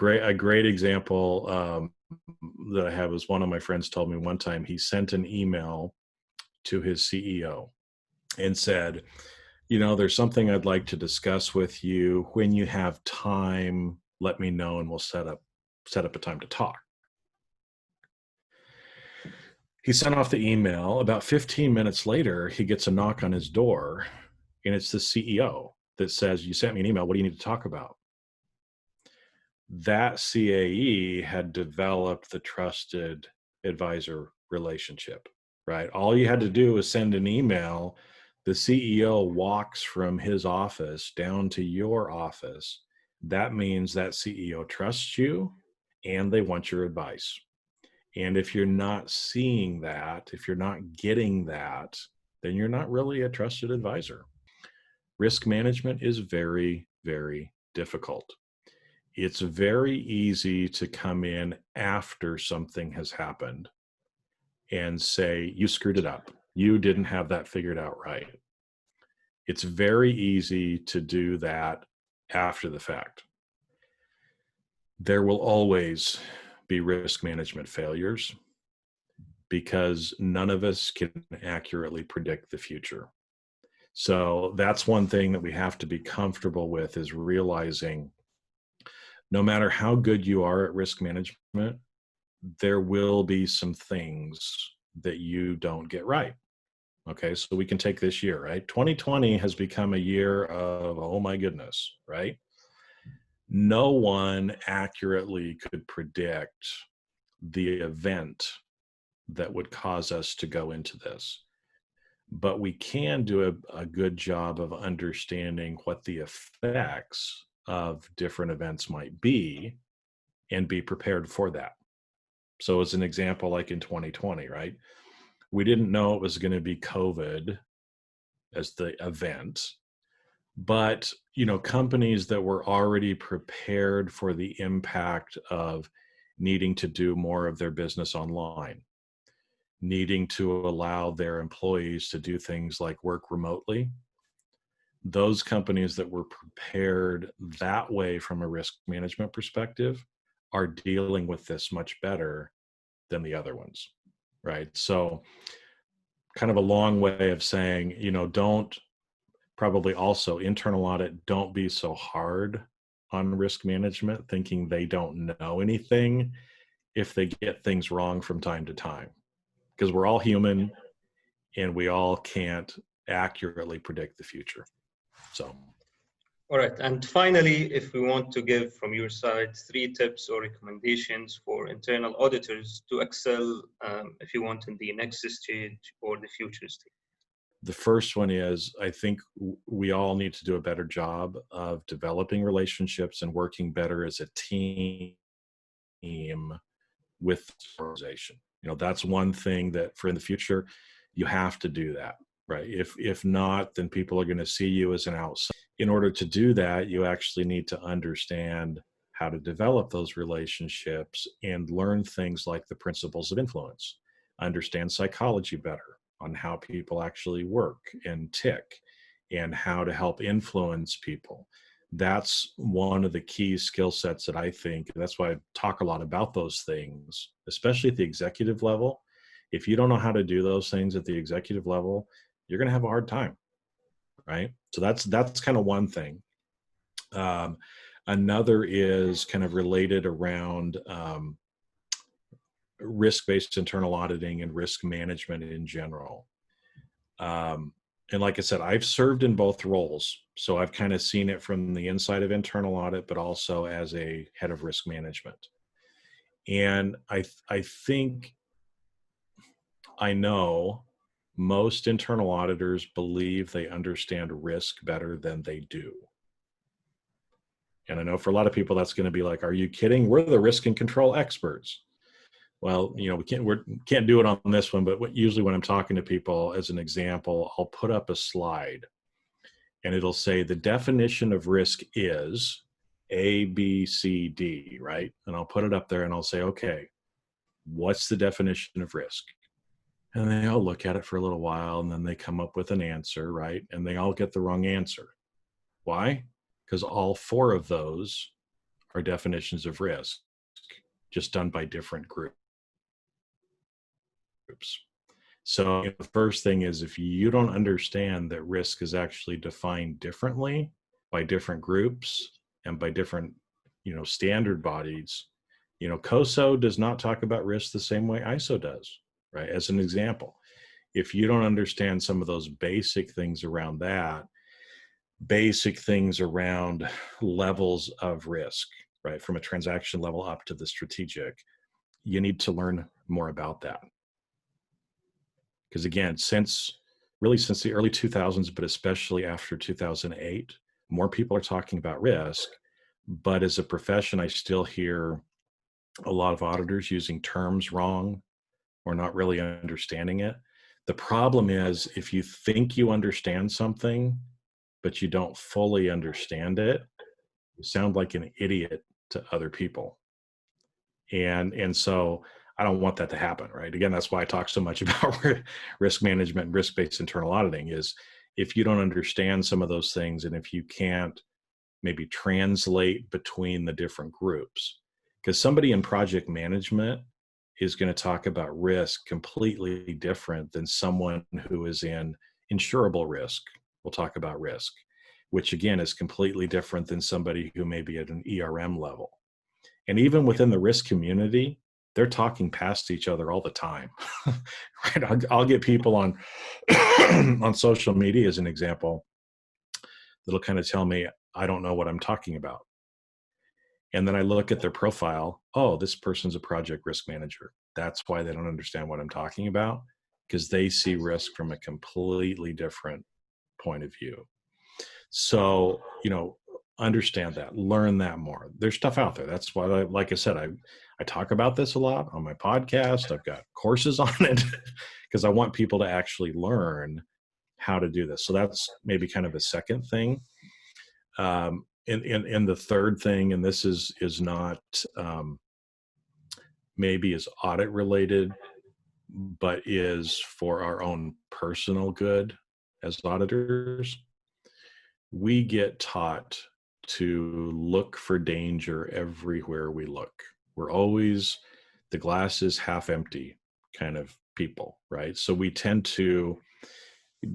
great example that I have was one of my friends told me one time he sent an email to his CEO and said, there's something I'd like to discuss with you. When you have time, let me know and we'll set up a time to talk. He sent off the email. About 15 minutes later, he gets a knock on his door, and it's the CEO that says, you sent me an email. What do you need to talk about? That CAE had developed the trusted advisor relationship, right? All you had to do was send an email. The CEO walks from his office down to your office. That means that CEO trusts you and they want your advice. And if you're not seeing that, if you're not getting that, then you're not really a trusted advisor. Risk management is very, very difficult. It's very easy to come in after something has happened and say, you screwed it up. You didn't have that figured out right. It's very easy to do that after the fact. There will always be risk management failures because none of us can accurately predict the future. So that's one thing that we have to be comfortable with, is realizing no matter how good you are at risk management, there will be some things that you don't get right. Okay, so we can take this year, right? 2020 has become a year of, oh my goodness, right? No one accurately could predict the event that would cause us to go into this. But we can do a good job of understanding what the effects of different events might be and be prepared for that. So as an example, like in 2020, right? We didn't know it was going to be COVID as the event, but companies that were already prepared for the impact of needing to do more of their business online, needing to allow their employees to do things like work remotely, those companies that were prepared that way from a risk management perspective are dealing with this much better than the other ones, right? So kind of a long way of saying, don't, probably also internal audit, don't be so hard on risk management, thinking they don't know anything if they get things wrong from time to time, because we're all human and we all can't accurately predict the future. So. All right. And finally, if we want to give from your side 3 tips or recommendations for internal auditors to excel, if you want, in the next stage or the future stage. The first one is, I think we all need to do a better job of developing relationships and working better as a team with the organization. That's one thing that for in the future, you have to do that, right? If not, then people are going to see you as an outsider. In order to do that, you actually need to understand how to develop those relationships and learn things like the principles of influence, understand psychology better on how people actually work and tick and how to help influence people. That's one of the key skill sets that I think, that's why I talk a lot about those things, especially at the executive level. If you don't know how to do those things at the executive level, you're going to have a hard time, right? So that's kind of one thing. Another is kind of related around risk-based internal auditing and risk management in general. And like I said, I've served in both roles. So I've kind of seen it from the inside of internal audit, but also as a head of risk management. And I think I know most internal auditors believe they understand risk better than they do. And I know for a lot of people, that's going to be like, are you kidding? We're the risk and control experts. Well, we can't do it on this one, but usually when I'm talking to people, as an example, I'll put up a slide and it'll say the definition of risk is A, B, C, D, right? And I'll put it up there and I'll say, okay, what's the definition of risk? And they all look at it for a little while and then they come up with an answer, right? And they all get the wrong answer. Why? Because all 4 of those are definitions of risk, just done by different groups. So the first thing is, if you don't understand that risk is actually defined differently by different groups and by different, standard bodies, COSO does not talk about risk the same way ISO does, right? As an example, if you don't understand some of those basic things around that, basic things around levels of risk, right? From a transaction level up to the strategic, you need to learn more about that. Because again, since the early 2000s, but especially after 2008, more people are talking about risk. But as a profession, I still hear a lot of auditors using terms wrong or not really understanding it. The problem is, if you think you understand something, but you don't fully understand it, you sound like an idiot to other people. And so I don't want that to happen, right? Again, that's why I talk so much about risk management and risk-based internal auditing. Is if you don't understand some of those things, and if you can't maybe translate between the different groups, because somebody in project management is going to talk about risk completely different than someone who is in insurable risk will talk about risk, which again is completely different than somebody who may be at an ERM level. And even within the risk community, they're talking past each other all the time. Right? I'll get people on on social media, as an example, that'll kind of tell me, I don't know what I'm talking about. And then I look at their profile. Oh, this person's a project risk manager. That's why they don't understand what I'm talking about, because they see risk from a completely different point of view. So, understand that, learn that more. There's stuff out there. That's why, like I said, I talk about this a lot on my podcast. I've got courses on it because I want people to actually learn how to do this. So that's maybe kind of a second thing. And the third thing, and this is not maybe is audit related, but is for our own personal good as auditors. We get taught to look for danger everywhere we look. We're always the glass is half empty kind of people, right? So we tend to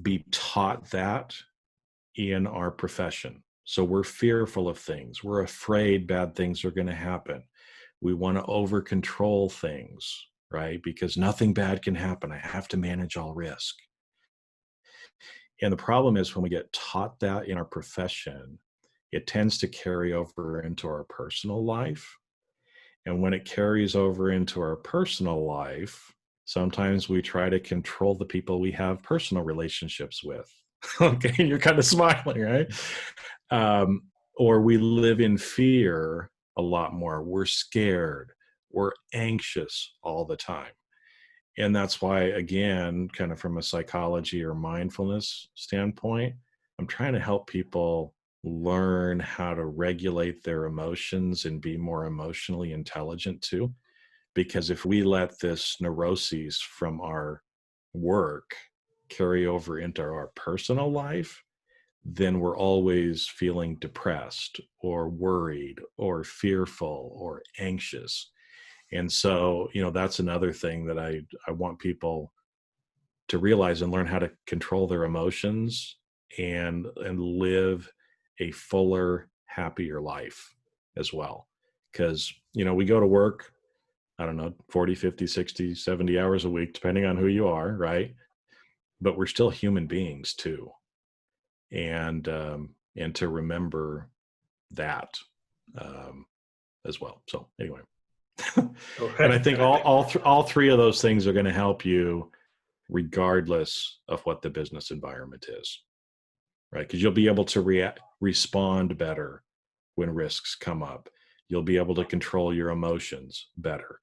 be taught that in our profession. So we're fearful of things. We're afraid bad things are going to happen. We want to over control things, right? Because nothing bad can happen. I have to manage all risk. And the problem is, when we get taught that in our profession, it tends to carry over into our personal life. And when it carries over into our personal life, sometimes we try to control the people we have personal relationships with. Okay, you're kind of smiling, right? Or we live in fear a lot more. We're scared. We're anxious all the time. And that's why, again, kind of from a psychology or mindfulness standpoint, I'm trying to help people learn how to regulate their emotions and be more emotionally intelligent too. Because if we let this neuroses from our work carry over into our personal life, then we're always feeling depressed or worried or fearful or anxious. And so, that's another thing that I want people to realize and learn how to control their emotions and live a fuller, happier life as well. Because, we go to work, I don't know, 40, 50, 60, 70 hours a week, depending on who you are, right? But we're still human beings too. And to remember that as well. So anyway. And I think all three of those things are going to help you regardless of what the business environment is, right? Because you'll be able to respond better when risks come up. You'll be able to control your emotions better.